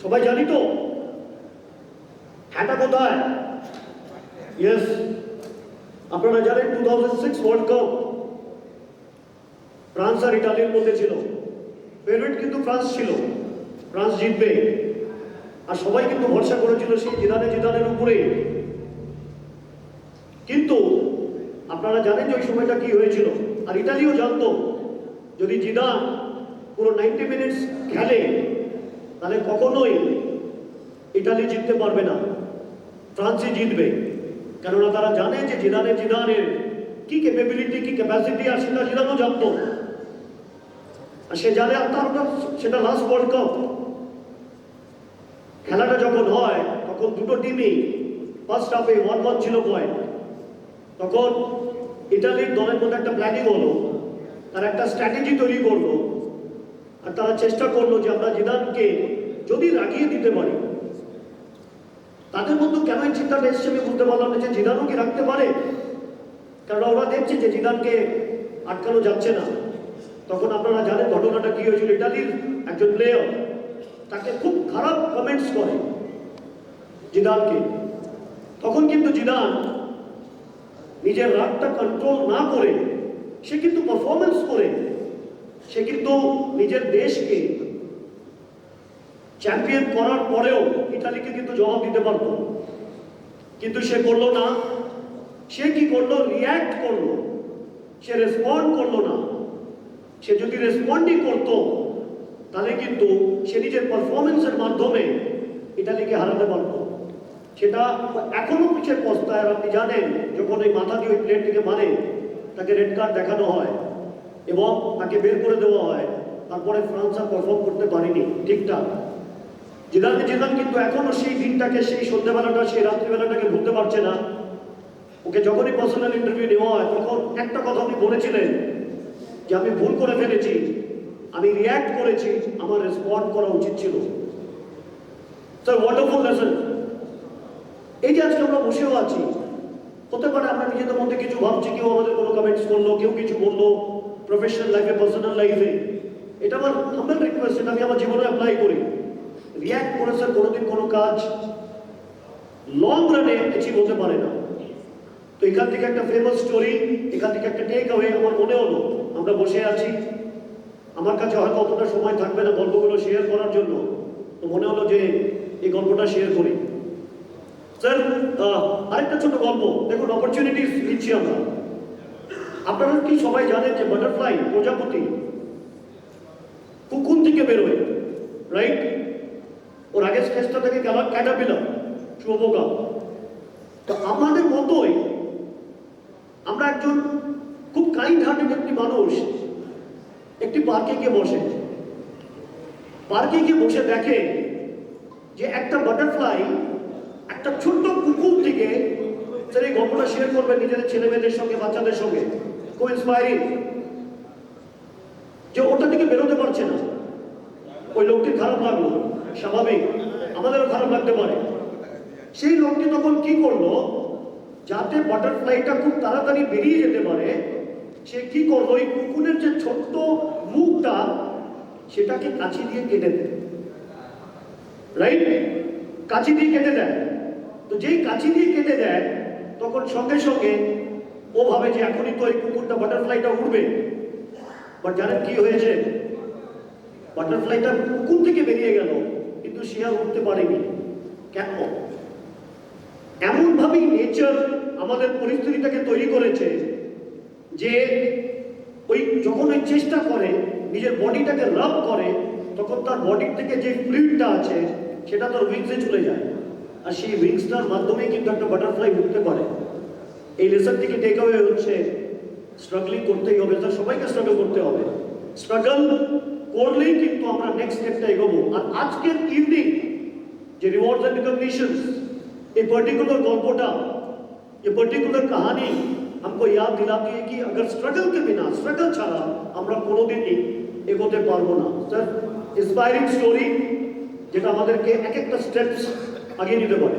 সবাই জানি তো হ্যাটা কোথায়? ইয়েস, আপনারা জানেন 2006 ওয়ার্ল্ড কাপ ফ্রান্স আর ইটালির মধ্যে ছিল। ফেভারিট কিন্তু ফ্রান্স ছিল, ফ্রান্স জিতবে। আর সবাই কিন্তু ভরসা করেছিল সেই জিদানের উপরে। কিন্তু আপনারা জানেন যে ওই সময়টা কি হয়েছিল, আর ইটালিও জানতো যদি জিদান পুরো 90 মিনিটস খেলে তাহলে কখনোই ইটালি জিততে পারবে না, ফ্রান্সই জিতবে। কেননা তারা জানে যে জিদানের কি ক্যাপাবিলিটি, কি ক্যাপাসিটি, আর সেটা জিদানও জানতো। আর সে জানে, আর তার সেটা লাস্ট ওয়ার্ল্ড কাপ। খেলাটা যখন হয় তখন দুটো টিমই ফার্স্ট হাফে 1-1 ছিল পয়েন্ট। তখন ইটালির দলের মধ্যে একটা প্ল্যানিং হলো, তারা একটা স্ট্র্যাটেজি তৈরি করলো, আর তারা চেষ্টা করলো যে আমরা জিদানকে যদি রাগিয়ে দিতে পারি। তাদের মধ্যে কেন এই চিন্তাটা এসছে আমি বুঝতে পারলাম না, যে জিদানও কি রাখতে পারে। কারণ ওরা দেখছে যে জিদানকে আটকানো যাচ্ছে না। তখন আপনারা জানেন ঘটনাটা কি হয়েছিল। ইটালির একজন প্লেয়ার তাকে খুব খারাপ কমেন্টস করে জিদানকে। তখন কিন্তু জিদান নিজের রাগটা কন্ট্রোল না করে সে কিন্তু পারফরমেন্স করে সে কিন্তু নিজের দেশকে চ্যাম্পিয়ন করার পরেও ইটালিকে কিন্তু জবাব দিতে পারত। কিন্তু সে করলো না। সে কি করলো? রিয়্যাক্ট করলো, সে রেসপন্ড করলো না। সে যদি রেসপন্ডই করতো তাহলে কিন্তু সে নিজের পারফরমেন্সের মাধ্যমে ইটালিকে হারাতে পারত। সেটা এখনো পিছিয়ে পস্তায়। আর আপনি জানেন যখন ওই মাথা দিয়ে ওই প্লেটটিকে মারে তাকে রেড কার্ড দেখানো হয় এবং তাকে বের করে দেওয়া হয়। তারপরে ফ্রান্স আর পারফর্ম করতে পারেনি ঠিকঠাক। জিদান কিন্তু এখনো সেই দিনটাকে, সেই সন্ধ্যেবেলাটা, সেই রাত্রিবেলাটাকে ভুলতে পারছে না। ওকে যখনই পার্সোনাল ইন্টারভিউ নেওয়া হয় তখন একটা কথা উনি বলেছিলেন যে আমি ভুল করে ফেলেছি, আমি রিয়্যাক্ট করেছি, আমার রেসপন্ড করা উচিত ছিল। Sir, wonderful lesson. এই যে আজকে আমরা বসেও আছি, হতে পারে আমরা নিজেদের মধ্যে কিছু ভাবছি, কেউ আমাদের কোনো কমেন্টস করলো, কেউ কিছু বললো প্রফেশনাল লাইফে, পার্সোনাল লাইফে। এটা আমার হাম্বল রিকোয়েস্ট, এটা আমি আমার জীবনে অ্যাপ্লাই করি। রিয়্যাক্ট করে স্যার কোনোদিন কোনো কাজ লং রানে অ্যাচিভ হতে পারে না। তো এখান থেকে একটা ফেমাস স্টোরি, এখান থেকে একটা টেক অ্যাওয়ে আমার মনে হলো। আমরা বসে আছি, আমার কাছে হয়তো অতটা সময় থাকবে না গল্পগুলো শেয়ার করার জন্য, তো মনে হলো যে এই গল্পটা শেয়ার করি। স্যার, আরেকটা ছোট গল্প দেখুন, অপরচুনিটিস দিচ্ছি আমরা। আপনারা কি সবাই জানেন যে বাটারফ্লাই, প্রজাপতি কুকুন থেকে বেরোয়, রাইট? ওর আগের স্টেজটা থেকে ক্যাটারপিলার, শুয়োপোকা। তো আমাদের মতোই আমরা একজন খুব কাইন্ড হার্টেড একটি মানুষ একটি পার্কে গিয়ে বসে, দেখে যে একটা বাটারফ্লাই একটা ছোট্ট কুকুর থেকে, স্যার এই গল্পটা শেয়ার করবেন নিজেদের ছেলে মেয়েদের সঙ্গে, বাচ্চাদের সঙ্গে, খুব ইন্সপায়ারিং, যে ওটা থেকে বেরোতে পারছে না। ওই লোকটির খারাপ লাগলো, স্বাভাবিক, আমাদেরও খারাপ লাগতে পারে। সেই লোকটি তখন কি করলো, যাতে বাটারফ্লাইটা খুব তাড়াতাড়ি বেরিয়ে যেতে পারে, সে কি করলো, ওই কুকুরের যে ছোট্ট মুখটা সেটাকে কাঁচি দিয়ে কেটে দেয়, রাইট? কাঁচি দিয়ে কেটে দেয়। তো যেই কাঁচি দিয়ে কেটে দেয় তখন সঙ্গে সঙ্গে ও ভাবে যে এখনই তো এই কুকুরটা, বাটারফ্লাইটা উড়বে। বাট জানেন কি হয়েছে? বাটারফ্লাইটা কুকুর থেকে বেরিয়ে গেল, কিন্তু সে আর উঠতে পারেনি। কেন? এমনভাবেই নেচার আমাদের পরিস্থিতিটাকে তৈরি করেছে যে ওই যখন ওই চেষ্টা করে নিজের বডিটাকে রাব করে, তখন তার বডির থেকে যে ফ্লুইডটা আছে সেটা তার উইংসে চলে যায়, আর সেই উইংসটার মাধ্যমে কিন্তু একটা বাটারফ্লাই উঠতে পারে। এই লেসন থেকে টেক অ্যাওয়ে হচ্ছে স্ট্রাগলিং করতেই হবে, তার সবাইকে স্ট্রাগল করতে হবে। স্ট্রাগল করলেই কিন্তু আমরা নেক্সট স্টেপটা এগোবো। আর আজকের ইভিনিং যে রিওয়ার্ডস এন্ড রিকগনিশনস, এই পার্টিকুলার গল্পটা, ये पर्टिकुलर कहानी हमको याद दिलाती है कि अगर स्ट्रगल के बिना, स्ट्रगल ছাড়া আমরা কোনোদিনই এগোতে পারবো না। স্যার, ইন্সপায়ারিং স্টোরি যেটা আমাদেরকে এক একটা স্টেপস আগিয়ে নিতে পারে।